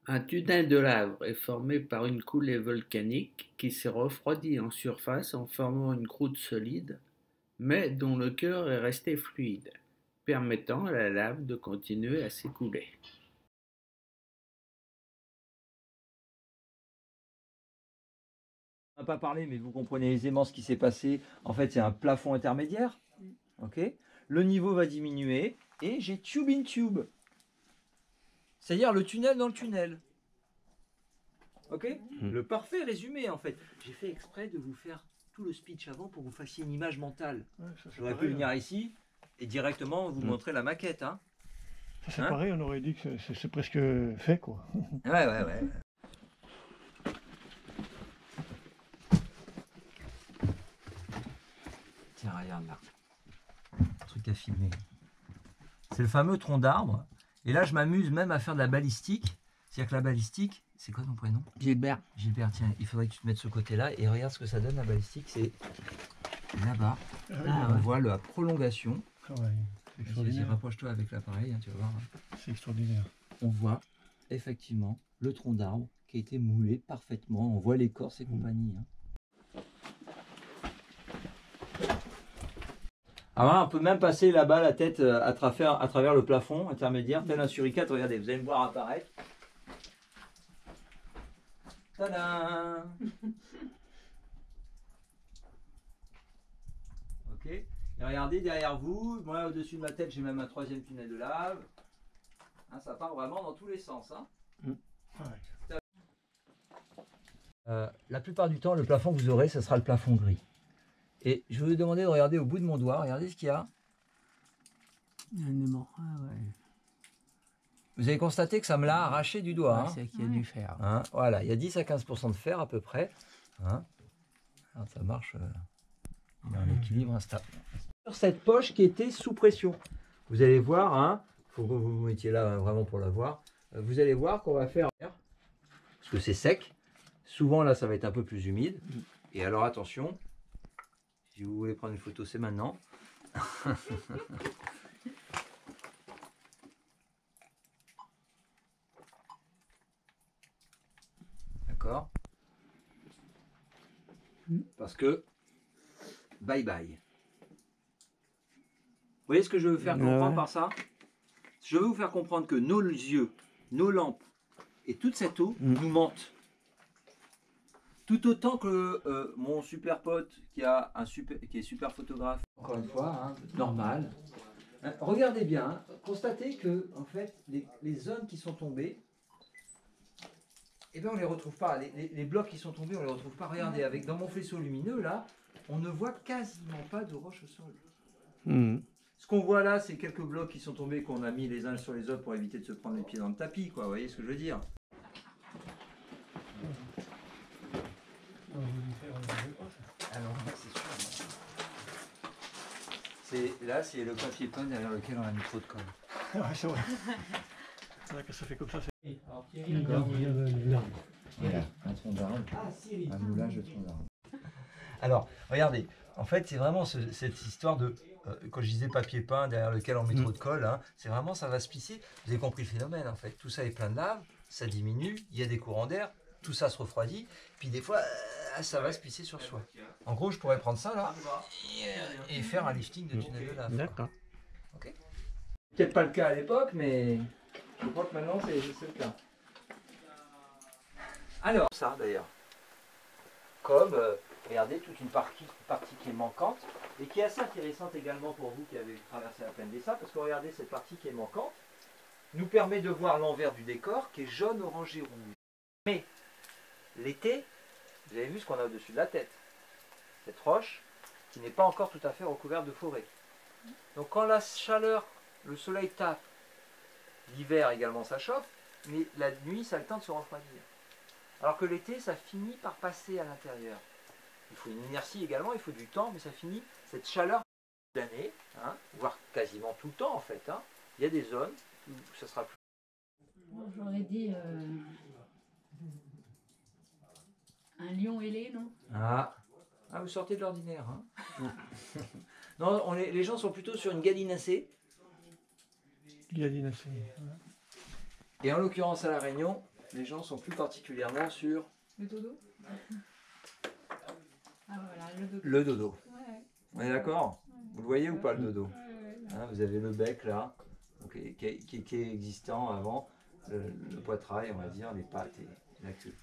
Un tunnel de lave est formé par une coulée volcanique qui s'est refroidie en surface en formant une croûte solide, mais dont le cœur est resté fluide, permettant à la lave de continuer à s'écouler. On n'a pas parlé, mais vous comprenez aisément ce qui s'est passé. En fait, c'est un plafond intermédiaire. Ok. Le niveau va diminuer et j'ai tube in tube. C'est-à-dire le tunnel dans le tunnel. Ok. Le parfait résumé en fait. J'ai fait exprès de vous faire tout le speech avant pour que vous fassiez une image mentale. Ouais, J'aurais pu venir ici et directement vous montrer la maquette. Hein. Ça c'est pareil, on aurait dit que c'est presque fait quoi. Ouais. Tiens, regarde là. Un truc à filmer. C'est le fameux tronc d'arbre. Et là, je m'amuse même à faire de la balistique. C'est-à-dire que la balistique, c'est quoi ton prénom? Gilbert. Gilbert, tiens, il faudrait que tu te mettes ce côté-là. Et regarde ce que ça donne la balistique. C'est là-bas. On voit la prolongation. Ah ouais, c'est extraordinaire. Rapproche-toi avec l'appareil, hein, tu vas voir. C'est extraordinaire. On voit effectivement le tronc d'arbre qui a été moulé parfaitement. On voit l'écorce et compagnie. Hein. Alors là, on peut même passer là-bas la tête à travers le plafond intermédiaire, tel un suricate. Regardez, vous allez me voir apparaître. Tadam! Ok. Et regardez derrière vous, moi au-dessus de ma tête, j'ai même un troisième tunnel de lave. Hein, ça part vraiment dans tous les sens. Hein. La plupart du temps, le plafond que vous aurez, ce sera le plafond gris. Et je vais vous demander de regarder au bout de mon doigt, regardez ce qu'il y a. Un aimant, ah ouais. Vous avez constaté que ça me l'a arraché du doigt. Ouais, hein. c'est qu'il y a du fer. Hein, voilà, il y a 10 à 15% de fer à peu près. Hein. Alors, ça marche, il y a un équilibre instable. Sur cette poche qui était sous pression, vous allez voir, hein, faut que vous vous mettiez là vraiment pour la voir. Vous allez voir qu'on va faire, parce que c'est sec, souvent là ça va être un peu plus humide. Et alors attention, si vous voulez prendre une photo, c'est maintenant. D'accord. Parce que, bye bye. Vous voyez ce que je veux vous faire comprendre par ça? Je veux vous faire comprendre que nos yeux, nos lampes et toute cette eau nous mentent. Tout autant que mon super pote qui est super photographe, encore une fois, hein, normal. Hein, regardez bien, hein, constatez que en fait, les zones qui sont tombées, eh bien, on ne les retrouve pas. Les blocs qui sont tombés, on ne les retrouve pas. Regardez, dans mon faisceau lumineux, là, on ne voit quasiment pas de roche au sol. Ce qu'on voit là, c'est quelques blocs qui sont tombés, qu'on a mis les uns sur les autres pour éviter de se prendre les pieds dans le tapis, quoi. Vous voyez ce que je veux dire? Ah non, c'est sûr. Là, c'est le papier peint derrière lequel on a mis trop de colle. Ouais, c'est vrai. C'est vrai que ça fait comme ça. Alors, voilà, un tronc d'arbre, un moulage de tronc d'arbre. Alors, regardez, en fait, c'est vraiment cette histoire de, quand je disais papier peint derrière lequel on met trop de colle, hein, c'est vraiment, ça va se pisser. Vous avez compris le phénomène, en fait. Tout ça est plein de lave, ça diminue, il y a des courants d'air, tout ça se refroidit, puis des fois, ça va se pisser sur soi. En gros, je pourrais prendre ça, là, et faire un lifting de tunnel de lave. D'accord. Ok. Peut-être pas le cas à l'époque, mais je crois que maintenant, c'est le cas. Alors, ça d'ailleurs, comme, regardez, toute une partie qui est manquante, et qui est assez intéressante également pour vous qui avez traversé la plaine des Sables, parce que regardez, cette partie qui est manquante nous permet de voir l'envers du décor qui est jaune, orangé, rouge. Mais l'été, vous avez vu ce qu'on a au-dessus de la tête, cette roche qui n'est pas encore tout à fait recouverte de forêt. Donc quand la chaleur, le soleil tape, l'hiver également ça chauffe, mais la nuit ça a le temps de se refroidir. Alors que l'été ça finit par passer à l'intérieur. Il faut une inertie également, il faut du temps, mais ça finit, cette chaleur de l'année, hein, voire quasiment tout le temps en fait, hein, il y a des zones où ça sera plus... Moi j'aurais dit un lion ailé, non? Ah, vous sortez de l'ordinaire. Hein. Non, les gens sont plutôt sur une gallinacée. Gallinaceae. Et en l'occurrence à La Réunion, les gens sont plus particulièrement sur Le dodo. Ah voilà, le dodo. le dodo. Ouais. On est d'accord? Vous le voyez ou pas le dodo? Ouais. Hein, vous avez le bec là, donc, qui est existant avant, le poitrail, on va dire, les pattes et la queue.